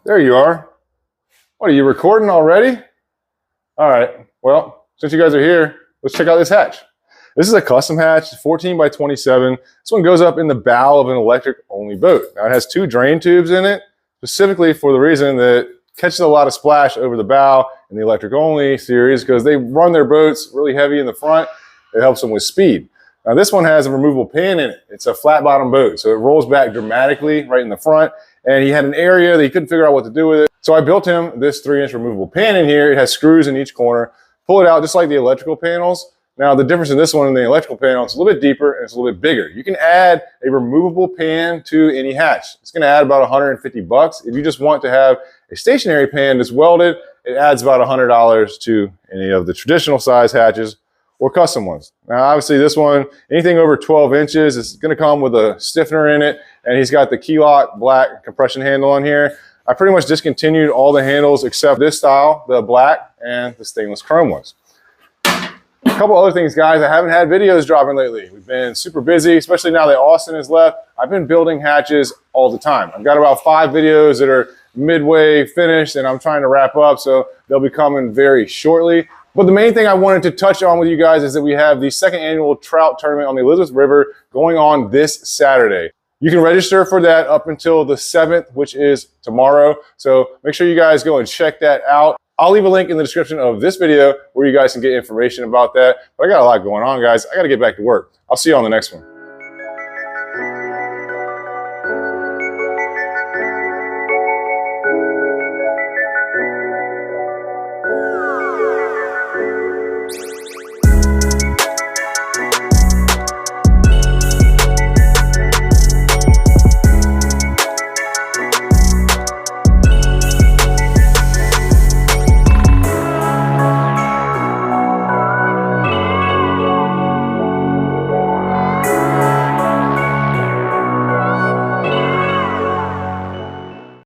there you are. What, are you recording already? All right, well, since you guys are here, let's check out this hatch. This is a custom hatch, 14 by 27. This one goes up in the bow of an electric-only boat. Now, it has 2 drain tubes in it, specifically for the reason that it catches a lot of splash over the bow in the electric-only series because they run their boats really heavy in the front. It helps them with speed. Now, this one has a removable pan in it. It's a flat-bottom boat, so it rolls back dramatically right in the front. And he had an area that he couldn't figure out what to do with it. So I built him this 3-inch removable pan in here. It has screws in each corner. Pull it out just like the electrical panels. Now, the difference in this one and the electrical panel, it's a little bit deeper and it's a little bit bigger. You can add a removable pan to any hatch. It's going to add about $150. If you just want to have a stationary pan that's welded, it adds about $100 to any of the traditional size hatches or custom ones. Now, obviously this one, anything over 12 inches, it's going to come with a stiffener in it, and he's got the key lock black compression handle on here. I pretty much discontinued all the handles except this style, the black and the stainless chrome ones. A couple other things, guys. I haven't had videos dropping lately. We've been super busy, especially now that Austin is left. I've been building hatches all the time. I've got about 5 videos that are midway finished and I'm trying to wrap up, so they'll be coming very shortly. But the main thing I wanted to touch on with you guys is that we have the 2nd annual trout tournament on the Elizabeth River going on this Saturday. You can register for that up until the 7th, which is tomorrow. So make sure you guys go and check that out. I'll leave a link in the description of this video where you guys can get information about that. But I got a lot going on, guys. I got to get back to work. I'll see you on the next one.